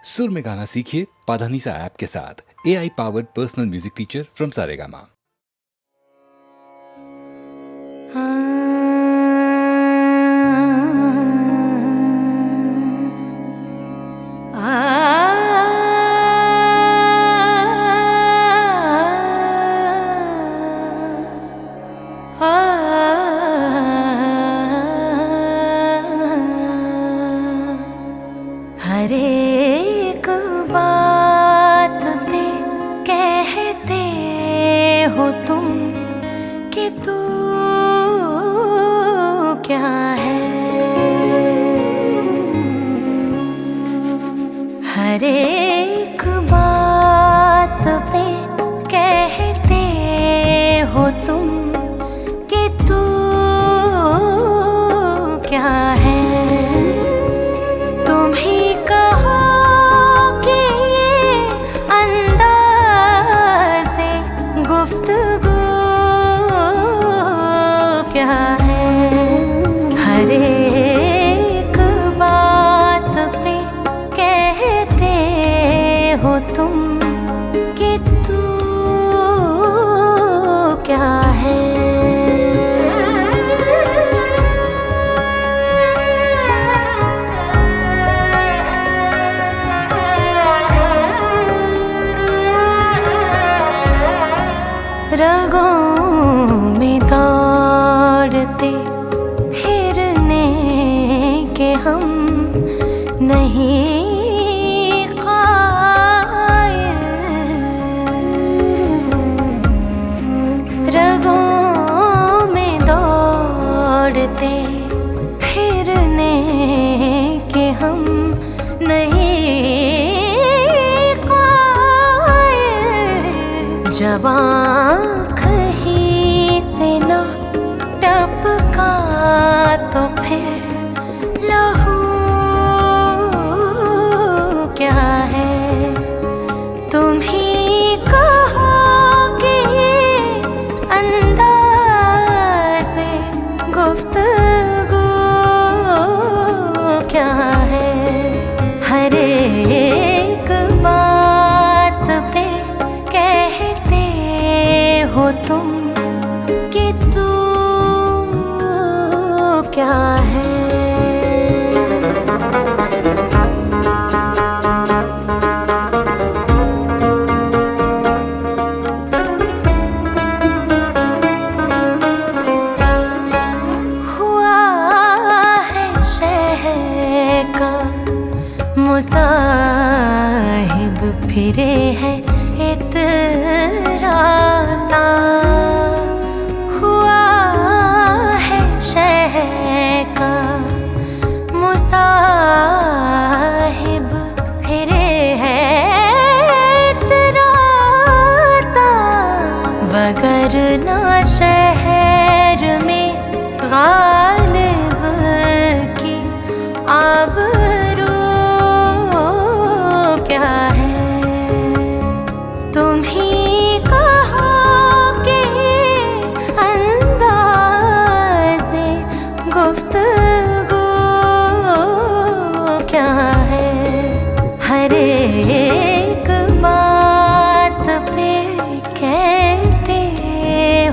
सुर में गाना सीखिए पाधानीसा ऐप के साथ। AI powered personal music teacher from Saregama. हर एक बात पे कहते हो तुम कि तू क्या है। हर एक बात पे कहते हो तुम कि तू क्या है। क्या है हर एक बात पे कहते हो तुम कि तू क्या है। रगों में दौड़ते फिरने के हम नहीं कायल। रगों में दौड़ते फिरने के हम नहीं कायल। जब आँख ही से न टपका तो फिर लहू क्या है। तुम ही कहो कि अंदाज़े गुफ्तगू क्या है। हर एक बात पे कहते हो तुम कि तू क्या है। हुआ है शहर का मुसाहिब फिरे है इतराता। हुआ है शहर का मुसाहिब फिरे है इतराता। वगरना शहर में गालिब की आबरू क्या है। तुम ही कहो कि अंदाज़े गुफ्तगू क्या है। हर एक बात पे कहते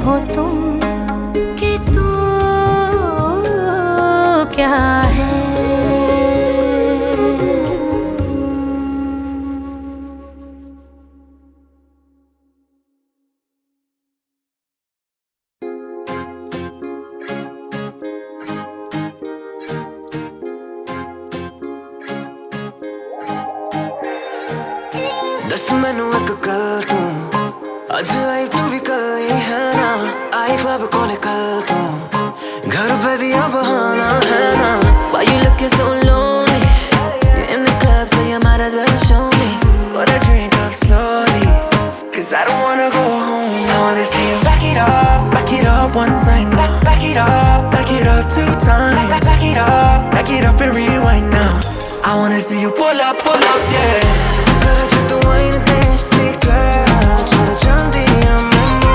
हो तुम कि तू क्या है। दस मैनू एक गल तू अज आई तू भी कल ही है ना। आई क्लब कोले कल तू घर बदिया बहाना है ना। Why you looking so lonely? You're in the club so you might as well show me. Pour a drink up slowly, cause I don't wanna go home. I wanna see you back it up one time now. Back it up 2 times. Back it up and rewind now. I wanna see you pull up, yeah. Karachi tu wine desi girl, choda jandi amanu.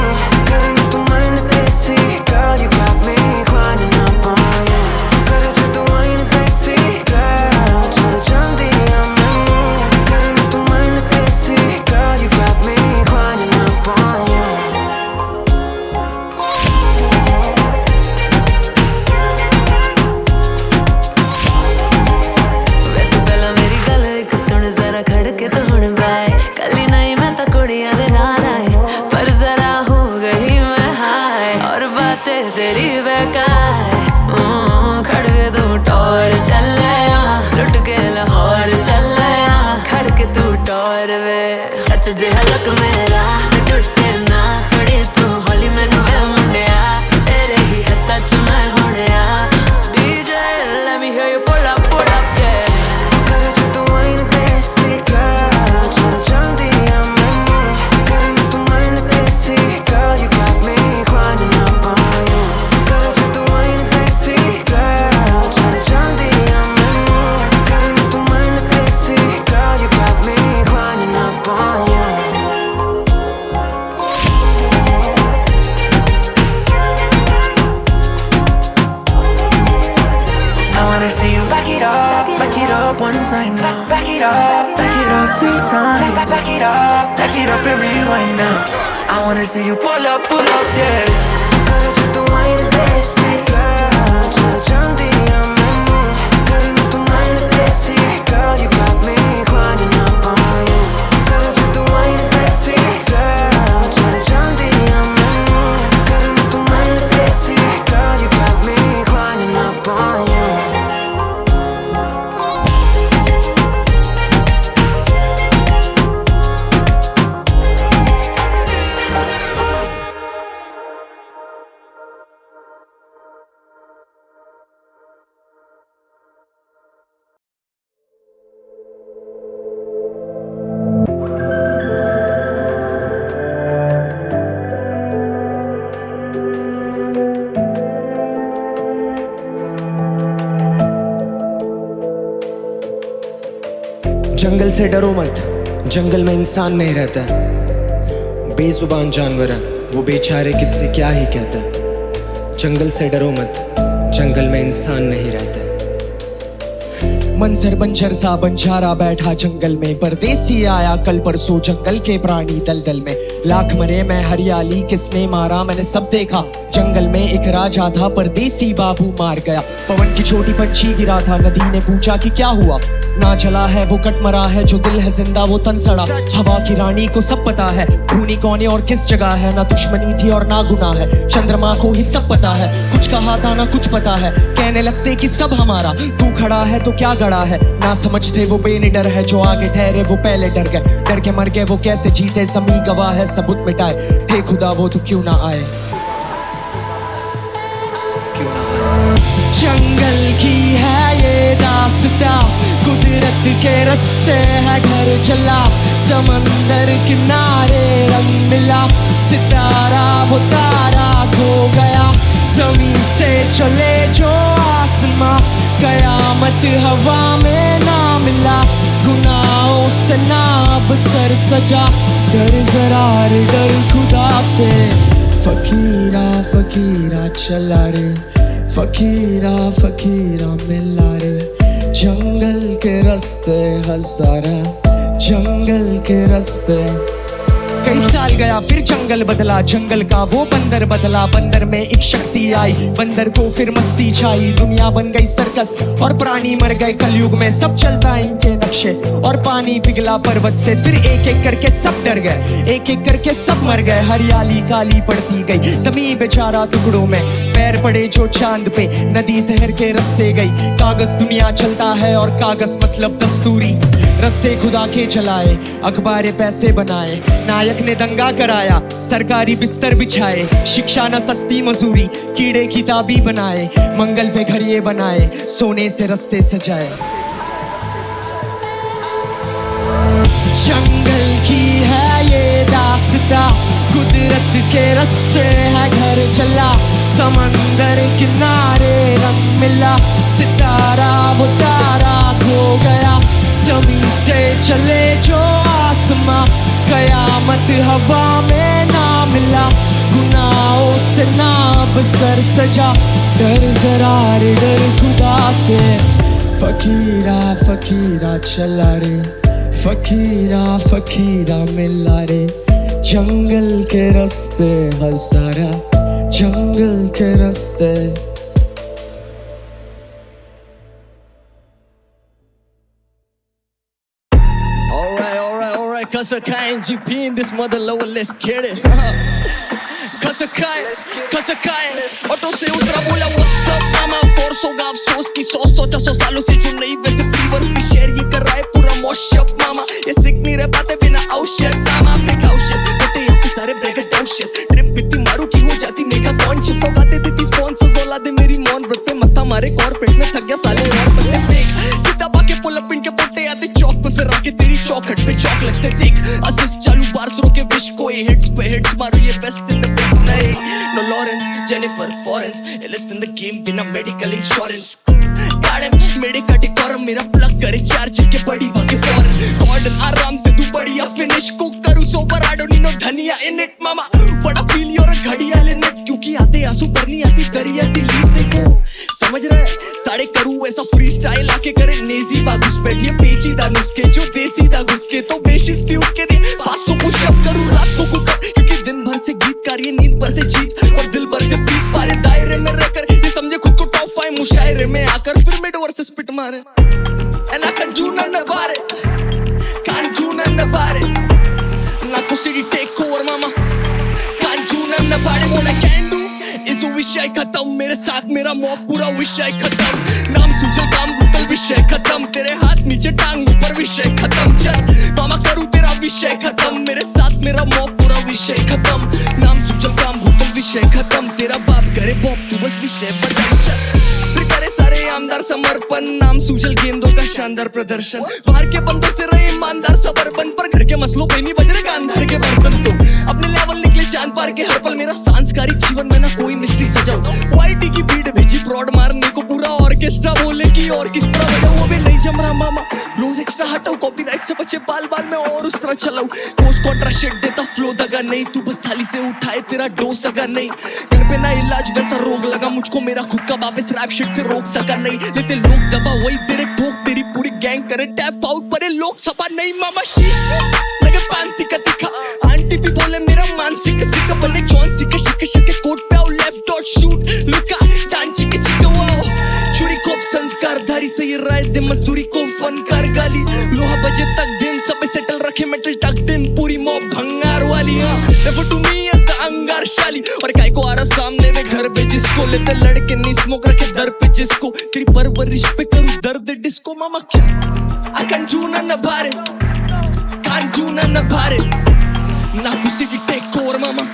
Karni tu mine desi girl, you got me grinding up on you. Karachi tu wine desi girl, choda jandi amanu. च जे हलक मेरा टुटे ना फड़ी तू होली मैनू ए मुंडिया तेरे ही हत्था च मैं होड़िया DJ let me hear you pull up yeah करे च तू आइन देसी girl छोड़ जल्दी मैनू करे ना तू आइन देसी girl you got me grinding up on you करे च तू आइन देसी girl छोड़ जल्दी मैनू करे ना तू आइन देसी girl you got me grinding up on you I wanna see you back it up one time now. Back it up 2 times. Back it up and rewind now. I wanna see you pull up, yeah. करे च तू आइन देसी girl, छोड़ जल्दी मैनू करे ना तू आइन देसी girl, you got me grinding up on you. करे च तू आइन देसी girl, छोड़ जल्दी मैनू करे ना तू आइन देसी girl, you got me grinding up on you. जंगल से डरो मत, जंगल में इंसान नहीं रहता। बेजुबान जानवर है वो बेचारे, किससे क्या ही कहता। जंगल से डरो मत, जंगल में इंसान नहीं रहता। मंजर बंजर सा बंजारा बैठा जंगल में, परदेसी आया कल परसों जंगल के प्राणी दलदल में। लाख मरे मैं हरियाली किसने मारा, मैंने सब देखा जंगल में एक राजा था, परदेसी बाबू मार गया। पवन की छोटी पंछी गिरा था, नदी ने पूछा कि क्या हुआ। ना चला है वो कट मरा है, जो दिल है जिंदा वो तन सड़ा। हवा की रानी को सब पता है, खूनी कौन है और किस जगह है। ना दुश्मनी थी और ना गुनाह है, चंद्रमा को ही सब पता है। कुछ कहा था ना कुछ पता है, कहने लगते कि सब हमारा। तू खड़ा है तो क्या गड़ा है, ना समझते वो बेनिडर है। जो आगे ठहरे वो पहले डर गए, डर के मर गए वो कैसे जीते। ज़मीं गवाह है सबूत मिटाए, थे खुदा वो तो क्यों ना आए। जंगल की है ये दास्ता, कुदरत के रास्ते है घर चला। समंदर किनारे रंग मिला, सितारा वो तारा खो गया। जमीन से चले जो आसमां, कयामत हवा में ना मिला। गुनाहों से ना अब सर सजा, डर जरा डर खुदा से। फकीरा फकीरा चला रे, फकीरा फकीरा मिला रे। जंगल के रास्ते हजारा, जंगल के रास्ते। कई साल गया फिर जंगल बदला, जंगल का वो बंदर बदला। बंदर में एक शक्ति आई, बंदर को फिर मस्ती छाई। दुनिया बन गई सर्कस और प्राणी मर गए कलयुग में। सब चलता इनके नक्शे और पानी पिघला पर्वत से। फिर एक एक करके सब डर गए, एक एक करके सब मर गए। हरियाली काली पड़ती गई, जमीन बेचारा टुकड़ों में। पैर पड़े जो चांद पे, नदी शहर के रास्ते गई। कागज दुनिया चलता है और कागज मतलब दस्तूरी। रास्ते खुदा के चलाए, अखबारें पैसे बनाए। नायक ने दंगा कराया, सरकारी बिस्तर बिछाए। शिक्षा न सस्ती मजूरी, कीड़े किताबी बनाए। मंगल पे घर ये बनाए, सोने से रास्ते सजाए। जंगल की है ये दास्ता, कुदरत के रास्ते है घर चला। समंदर किनारे रंग मिला, सितारा वो तारा खो गया। जमीन से चले जो आसमां, कयामत हवा में ना मिला। गुनाहों से ना अब सर सजा, डर जरा डर खुदा से। फकीरा फकीरा चला रे, फकीरा फकीरा मिला रे। जंगल के रास्ते हजारा, जंगल के रास्ते। Kasakai and GP in this mother lower, let's get it. Kasakai, auto से उतरा बोला what's up मामा। फोर्स होगा अफसोस की 100 सालों से जो नहीं वैसे फीवर भी शेयर ये कर रहा है पूरा मॉशअप मामा। ये सिक नहीं रह पाते बिना औषध। तेरी चौखट पे चॉकलेट पे देख असिस्ट चालू बार्स रोके विश को ये हिट्स पे हिट्स मारो ये बेस्ट इन द बेस्ट नहीं नो लॉरेंस जेनिफर फॉरेंस एलिस्ट इन द गेम बिना मेडिकल इंश्योरेंस गाड़े मेरे कटे कर मेरा प्लग करे चार्ज के बड़ी भागे फॉरन गॉर्डन आराम से तू बढ़िया फिनिश को करूँ sober I don't need no dhania in it मामा बड़ा फील योर घड़ियाल इन इट क्योंकि आते आंसू पर नहीं आती दरिया दिलीप देखो समझ रहे साड़े करूँ ऐसा फ्री स्टाइल आके करे नेजी बागुस बैठिए पेचीदा नुस्खे जो देसीदा घुसके तो बेशिस भी उठ के दे 500 पुशअप करूँ रात को कुकर क्योंकि दिन भर से गीतकार ये नींद पर से जीत और दिल भर से पीट पारे दायरे में रहकर ये समझे खुद को टॉप 5 मुशायरे में आकर फिर मिड ओवर से स्पिट मारे and I can't do nothing about it can't do nothing about it ना को city take over mama can't do nothing about it what I can do इस विषय खत्म मेरे साथ मेरा मॉब पूरा विषय खत्म नाम सुजल काम भूतल विषय खत्म तेरे हाथ नीचे टांग ऊपर विषय खत्म चल मामा करूँ तेरा विषय खत्म मेरे साथ मेरा मॉब पूरा विषय खत्म नाम सुजल काम भूतल विषय खत्म तेरा बाप करे बॉब तू बस विषय बदल चल फिर करे सारे आमदार समर्पण नाम सुजल गेंदों का शानदार प्रदर्शन बाहर के बंदों से रहे ईमानदार सबरबन पर घर के मसलों पे नहीं बज रहे गांधार के बर्तन तो अपने लेवल निकले चांद पार के हर पल मेरा सांस्कारिक जीवन में ना कोई मिस्ट्री सजाओ वाईटी की बीट भेजी प्रॉड मारने को पूरा ऑर्केस्ट्रा बोले की ऑर्केस्ट्रा बजाओ वो भी नहीं जम रहा मामा रोज एक्स्ट्रा हटाओ कॉपीराइट से बचे बाल बाल में और उस तरह चलाऊं कोस्ट कॉन्ट्रा शेड देता फ्लो दगा नहीं तू बस थाली से उठाए तेरा डोस अगर नहीं घर पे ना इलाज वैसा रोग लगा मुझको मेरा खुद का वापस रैप शिट से रोक सका नहीं लेते लोग दबा वही तेरे ठोक तेरी पूरी गैंग करे टैप आउट पर लोग सपा नहीं मामा शीश लगे पांती का दिखा आंटी भी बोले मेरा मानसिक सिक्का बोले जॉन सिक्के शिके शिके कोट पे आओ लेफ्ट डॉट शूट लुका डांची के चिका वाओ चोरी कोप संस्कारधारी से ये राय दे मजदूरी को फनकार गाली लोहा बजे तक दिन सब सेटल रखे मेटल टक दिन पूरी मॉब भंगार वाली refer to me as the अंगार शाली और काय को आ रहा सामने में घर पे जिसको लेते लड़के नी स्मोक रखे दर पे जिसको तेरी परवरिश पे करूं दर्द डिस्को मामा क्या I can't do nothing about it can't do nothing about it ना किसी की take over mama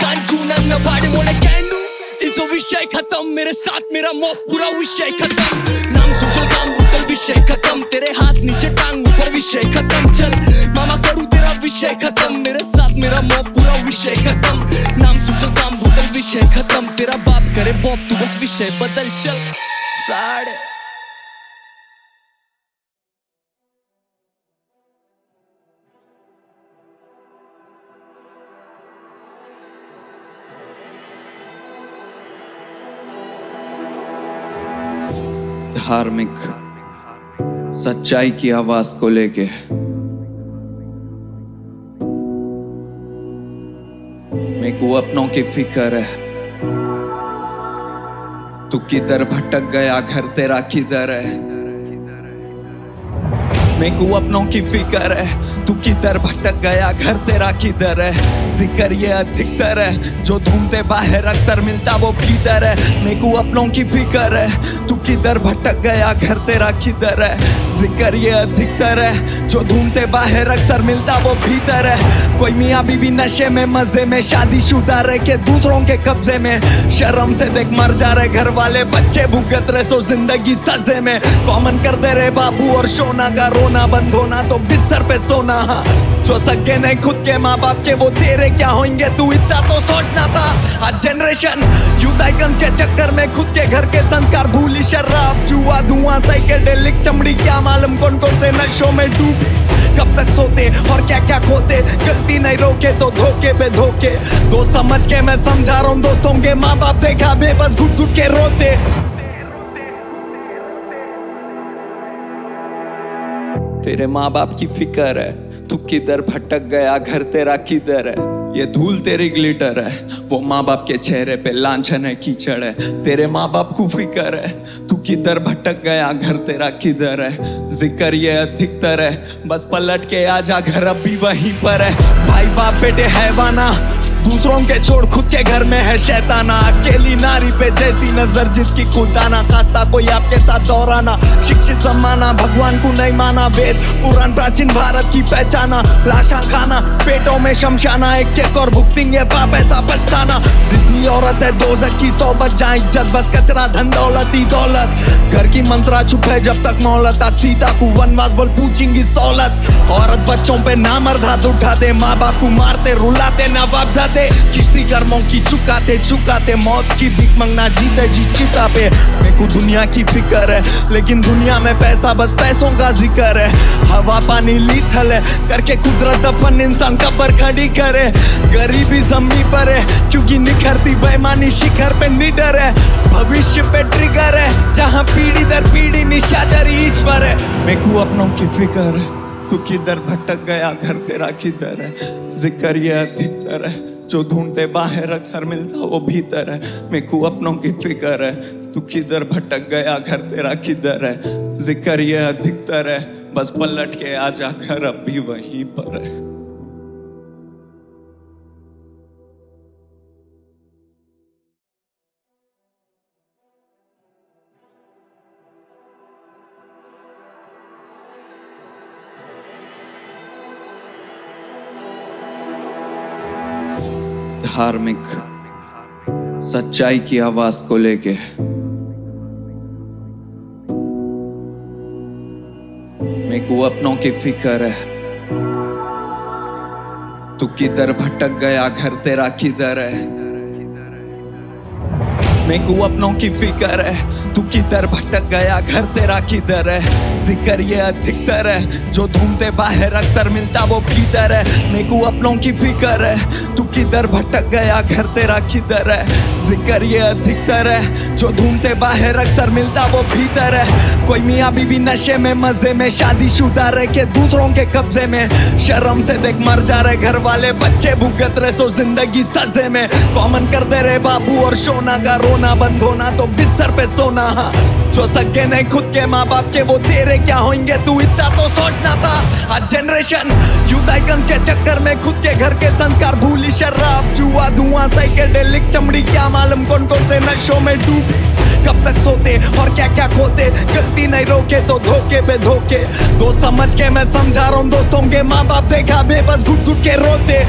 can't do nothing about it what I can do इस विषय खत्म मेरे साथ मेरा मॉब पूरा विषय खत्म नाम सुजल काम भूतल विषय खत्म तेरे हाथ नीचे टांग ऊपर विषय खत्म चल मामा करूँ तेरा विषय खत्म मेरे साथ मेरा मॉब पूरा विषय खत्म नाम सुजल काम भूतल विषय खत्म तेरा बाप करे बॉब तू बस विषय बदल चल साढ़े धार्मिक सच्चाई की आवाज को लेके मेरे को अपनों की फिक्र है तू किधर भटक गया घर तेरा किधर है मेरे को अपनों की फिक्र है तू किधर भटक गया घर तेरा किधर है जिक्र ये अधिकतर है जो ढूंढते बाहर अक्सर मिलता वो भीतर है मेरे को अपनों की फिक्र है तू किधर भटक गया घर तेरा किधर है जिक्र ये अधिकतर है जो ढूंढते बाहर अक्सर मिलता वो भीतर है कोई मियाँ बीवी नशे में मजे में शादीशुदा रह के दूसरों के कब्जे में शर्म से देख मर जा रहे घर वाले बच्चे भुगत रहे सो जिंदगी सजे में कॉमन कर दे रहे बाबू और सोना का रोना बंद होना तो बिस्तर पे सोना जो सके नहीं खुद के माँ बाप के वो तेरे क्या होंगे तू इतना तो सोचना था आज जनरेशन यूथ आइकन्स के चक्कर में खुद के घर के संस्कार भूली शराब जुआ धुआं साइकेडेलिक चमड़ी क्या मालूम कौन कौन से नशों में डूबे कब तक सोते और क्या क्या खोते गलती नहीं रोके तो धोखे पे धोखे दोस्त समझ के मैं समझा रहा हूँ दोस्तों के माँ बाप देखा बेबस घुट घुट के रोते तेरे माँ बाप की फिक्र है तू किधर भटक गया घर तेरा किधर है ये धूल तेरी ग्लिटर है वो माँ बाप के चेहरे पे लांछन है कीचड़ है तेरे माँ बाप को फिक्र है तू किधर भटक गया घर तेरा किधर है जिक्र ये अधिकतर है बस पलट के आजा घर अब भी वहीं पर है भाई बाप बेटे हैवाना दूसरों के छोड़ खुद के घर में है शैताना। अकेली नारी पे जैसी नजर जिसकी खुदाना, खास्ता कोई आपके साथ दौराना। शिक्षित जमाना भगवान को नहीं माना, वेद पुराण प्राचीन भारत की पहचाना। लाशा खाना पेटों में शमशाना, एक एक और भुगतेंगे पाप ऐसा पछताना। जिद्दी औरत है दोज़ख की सोबत, जहाँ इज्जत बस कचरा धन दौलत ही दौलत। घर की मंत्रा चुप है जब तक मोहलत, आज सीता को वनवास बोल पूछेंगी सौलत। औरत बच्चों पे नामर्द हाथ उठाते, माँ बाप को मारते रुलाते ना बाप जाते। किश्ती कर्मों की चुकाते चुकाते, मौत की भीख मंगना जीते जी चिता पे। मेरे को दुनिया की फिक्र है लेकिन दुनिया में पैसा बस पैसों का जिक्र है। हवा पानी लीथल है करके कुदरत दफन इंसान कब्र खड़ी करे। गरीबी जमी पर है क्योंकि निखरती बेईमानी शिखर पे निडर है। भविष्य पे ट्रिगर है जहाँ पीढ़ी दर पीढ़ी निशाचर ईश्वर है। मेरे को अपनों की फिक्र है, तू किधर भटक गया घर तेरा किधर है। जिक्र ये अधिकतर है जो ढूंढते बाहर अक्सर मिलता वो भीतर है। मेरे को अपनों की फिक्र है, तू किधर भटक गया घर तेरा किधर है। जिक्र ये अधिकतर है बस पलट के आजा घर अब भी वहीं पर है। धार्मिक सच्चाई की आवाज को लेके मेरे को अपनों की फिक्र है, तू किधर भटक गया घर तेरा किधर है। मेरे को अपनों की फिक्र है, तू किधर भटक गया घर तेरा किधर है। जिक्र ये अधिकतर है जो ढूंढते बाहर अक्सर मिलता वो भीतर है। मेरे को अपनों की फिक्र है, तू किधर भटक गया घर तेरा किधर है। जिक्र ये अधिकतर है जो ढूंढते बाहर अक्सर मिलता वो भीतर है। कोई मियाँ बीबी नशे में मजे में, शादीशुदा रह के दूसरों के कब्जे में। शर्म से देख मर जा रहे घर वाले, बच्चे भुगत रहे सो जिंदगी सजे में। कॉमन कर दे रहे बाबू और सोना का रोना बंद होना तो बिस्तर पे सोना। जो सके नहीं खुद के माँ बाप के वो तेरे क्या होंगे, तू इतना तो सोचना था। आज जनरेशन यूथ आइकन्स के चक्कर में खुद के घर के संस्कार भूली। शराब जुआ धुआं साइकेडेलिक चमड़ी, क्या मालूम कौन कौन से नशों में डूबी। कब तक सोते और क्या क्या खोते, गलती नहीं रोके तो धोखे पे धोखे। दोस्त समझ के मैं समझा रहा हूँ दोस्तों के, माँ बाप देखा बेबस घुट घुट के रोते।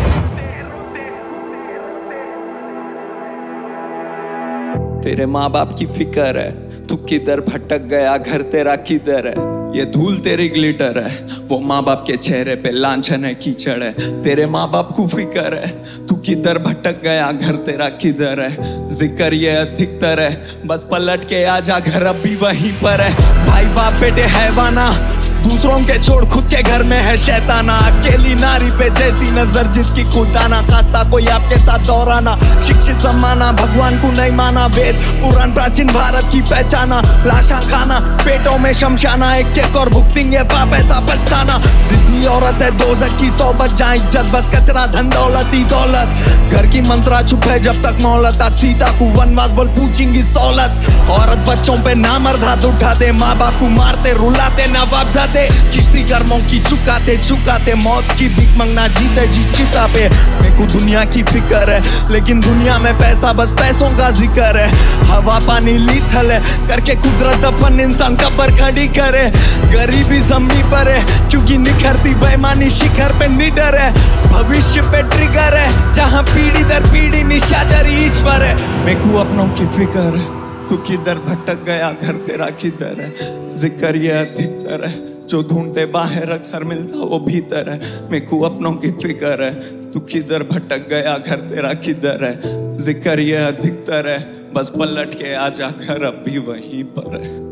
तेरे माँ बाप की फिक्र है, तू किधर भटक गया घर तेरा किधर है। ये धूल तेरी ग्लिटर है, वो माँ बाप के चेहरे पे लांछन है कीचड़ है। तेरे माँ बाप को फिक्र है, तू किधर भटक गया घर तेरा किधर है। जिक्र ये अधिकतर है बस पलट के आजा घर अब भी वहीं पर है। भाई बाप बेटे हैवाना, दूसरों के छोड़ खुद के घर में है शैताना। अकेली नारी पे जैसी नजर जिसकी खुदाना, खास्ता कोई आपके साथ दौराना। शिक्षित जमाना भगवान को नहीं माना, वेद पुराण प्राचीन भारत की पहचाना। लाशा खाना पेटों में शमशाना, एक एक और भुगतेंगे पाप ऐसा पछताना। जिद्दी औरत है दोज़ख की सोबत, जहाँ इज्जत बस कचरा धन दौलत ही दौलत। घर की मंत्रा चुप है जब तक मोहलत, आज सीता को वनवास बोल पूछेंगी सौलत। औरत बच्चों पे नामर्द हाथ उठाते, माँ बाप को मारते रुलाते ना बाप जाते। किश्ती कर्मों की चुकाते चुकाते, मौत की भीख मंगना जीते जी चिता पे। मेरे को दुनिया की फिक्र है लेकिन दुनिया में पैसा बस पैसों का जिक्र है। हवा पानी लीथल है करके कुदरत दफन इंसान कब्र खड़ी करे। गरीबी जमी पर है क्योंकि निखरती बेईमानी शिखर पे निडर है। भविष्य पे ट्रिगर है जहाँ पीढ़ी दर पीढ़ी निशाचर ईश्वर है। मेरे को अपनों की फिक्र है, तू किधर भटक गया घर तेरा किधर है। जिक्र ये अधिकतर है जो ढूंढते बाहर अक्सर मिलता वो भीतर है। मेरे को अपनों की फिक्र है, तू किधर भटक गया घर तेरा किधर है। जिक्र ये अधिकतर है बस पलट के आजा घर अब भी वहीं पर है।